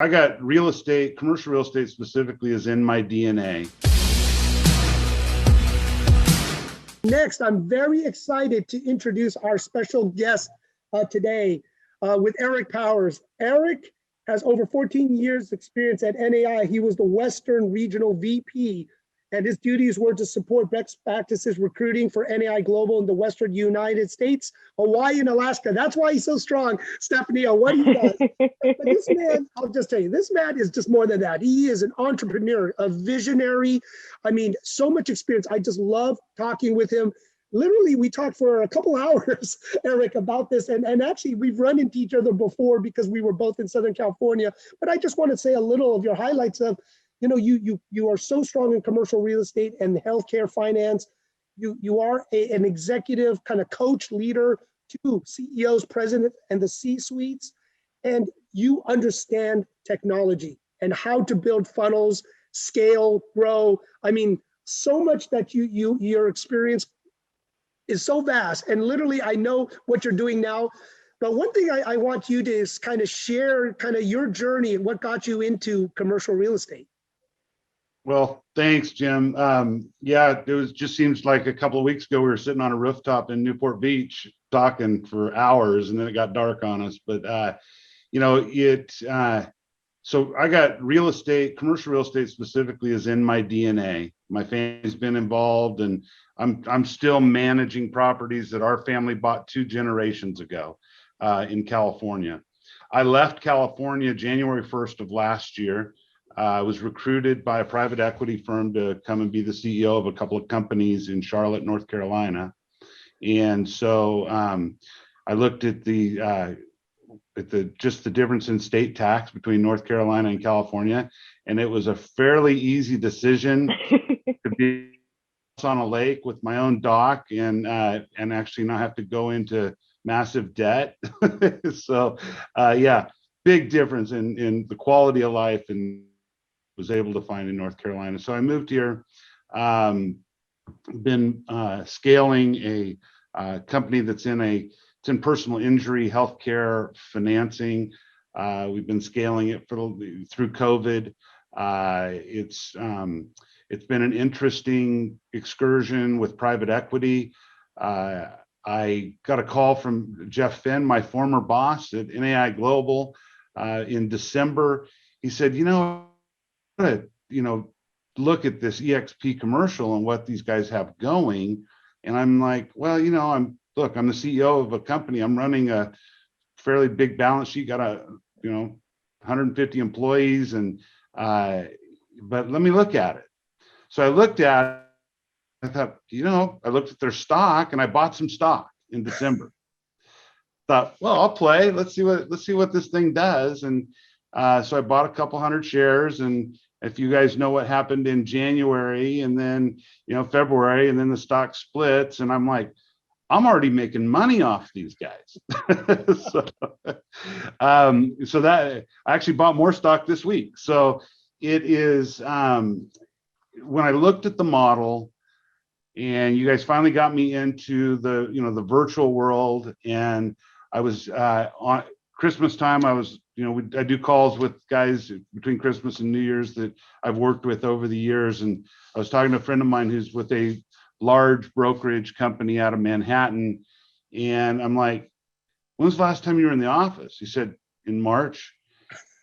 I got real estate, commercial real estate specifically is in my DNA. Next, I'm very excited to introduce our special guest today with Eric Powers. Eric has over 14 years experience at NAI. He was the Western Regional VP, and his duties were to support best practices recruiting for NAI Global in the Western United States, Hawaii, and Alaska. That's why he's so strong, Stephanie, on what he does. But this man, I'll just tell you, this man is just more than that. He is an entrepreneur, a visionary. I mean, so much experience. I just love talking with him. Literally, we talked for a couple hours, Eric, about this. And actually, we've run into each other before because we were both in Southern California. But I just want to say a little of your highlights of, you know, you are so strong in commercial real estate and healthcare finance. You are an executive kind of coach, leader to CEOs, president, and the C-suites. And you understand technology and how to build funnels, scale, grow. I mean, so much that your experience is so vast. And literally, I know what you're doing now. But one thing I want you to is kind of share kind of your journey and what got you into commercial real estate. Well, thanks, Jim. Yeah, it was just seems like a couple of weeks ago, we were sitting on a rooftop in Newport Beach talking for hours, and then it got dark on us. But, you know, so I got real estate, commercial real estate specifically is in my DNA. My family's been involved, and I'm still managing properties that our family bought 2 generations ago in California. I left California January 1st of last year. I was recruited by a private equity firm to come and be the CEO of a couple of companies in Charlotte, North Carolina. And so I looked at just the difference in state tax between North Carolina and California, and it was a fairly easy decision to be on a lake with my own dock and actually not have to go into massive debt. So yeah, big difference in the quality of life and was able to find in North Carolina. So I moved here, been scaling a company that's in personal injury healthcare financing. We've been scaling it through COVID. It's been an interesting excursion with private equity. I got a call from Jeff Finn, my former boss at NAI Global, in December. He said, look at this eXp commercial and what these guys have going. And I'm like, well, I'm the CEO of a company. I'm running a fairly big balance sheet, got 150 employees, and but let me look at it. So I looked at it. I thought, I looked at their stock and I bought some stock in December. Thought, well, I'll play. Let's see what this thing does. And so I bought a couple hundred shares. And if you guys know what happened in January and then February, and then the stock splits, and I'm like, I'm already making money off these guys. so that I actually bought more stock this week. So it is when I looked at the model, and you guys finally got me into the virtual world, and I was on Christmas time. I was I do calls with guys between Christmas and New Year's that I've worked with over the years, and I was talking to a friend of mine who's with a large brokerage company out of Manhattan, and I'm like, when's the last time you were in the office? He said, in March.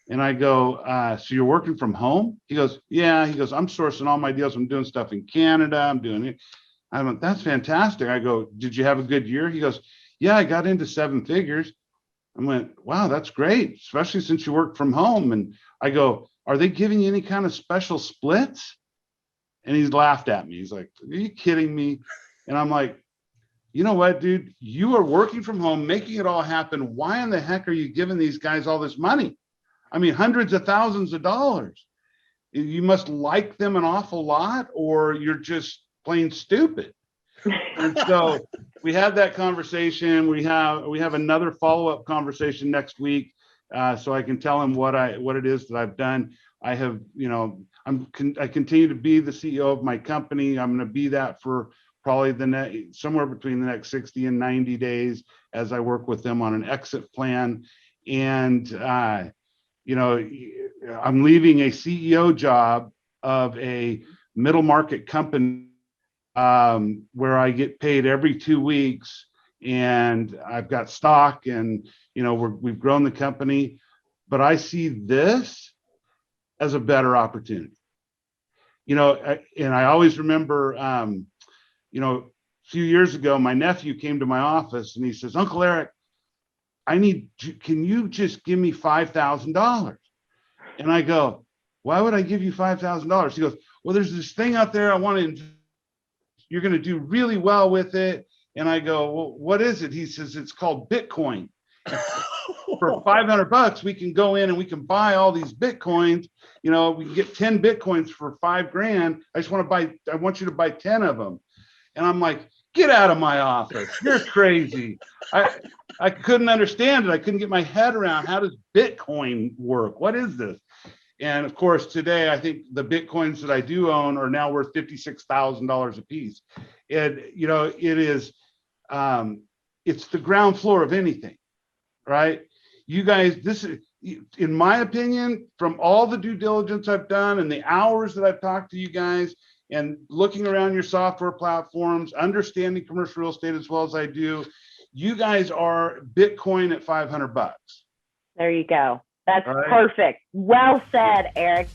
And I go, so you're working from home? He goes, yeah. He goes, I'm sourcing all my deals. I'm doing stuff in Canada. I'm doing it. I went, that's fantastic. I go, did you have a good year? He goes, yeah, I got into 7 figures. I went, wow, that's great, especially since you work from home. And I go, are they giving you any kind of special splits? And he's laughed at me. He's like, are you kidding me? And I'm like, you know what, dude, you are working from home, making it all happen. Why in the heck are you giving these guys all this money? I mean, hundreds of thousands of dollars. You must like them an awful lot, or you're just plain stupid. And so we had that conversation. We have another follow-up conversation next week, so I can tell him what it is that I've done. I have, I continue to be the CEO of my company. I'm going to be that for probably somewhere between the next 60 and 90 days as I work with them on an exit plan. And you know, I'm leaving a CEO job of a middle market company where I get paid every 2 weeks, and I've got stock, and you know, we've grown the company, but I see this as a better opportunity. You know, and I always remember, you know, a few years ago, my nephew came to my office and he says, "Uncle Eric, can you just give me $5,000? And I go, "Why would I give you $5,000? He goes, "Well, there's this thing out there I want to, you're going to do really well with it." And I go, "Well, what is it?" He says, "It's called Bitcoin. For $500, we can go in and we can buy all these Bitcoins. You know, we can get 10 Bitcoins for $5,000. I want you to buy 10 of them." And I'm like, "Get out of my office. You're crazy." I couldn't understand it. I couldn't get my head around, how does Bitcoin work? What is this? And of course, today, I think the Bitcoins that I do own are now worth $56,000 a piece. And, you know, it is, it's the ground floor of anything, right? You guys, this is, in my opinion, from all the due diligence I've done and the hours that I've talked to you guys and looking around your software platforms, understanding commercial real estate as well as I do, you guys are Bitcoin at $500. There you go. That's right. perfect. Well said, Eric.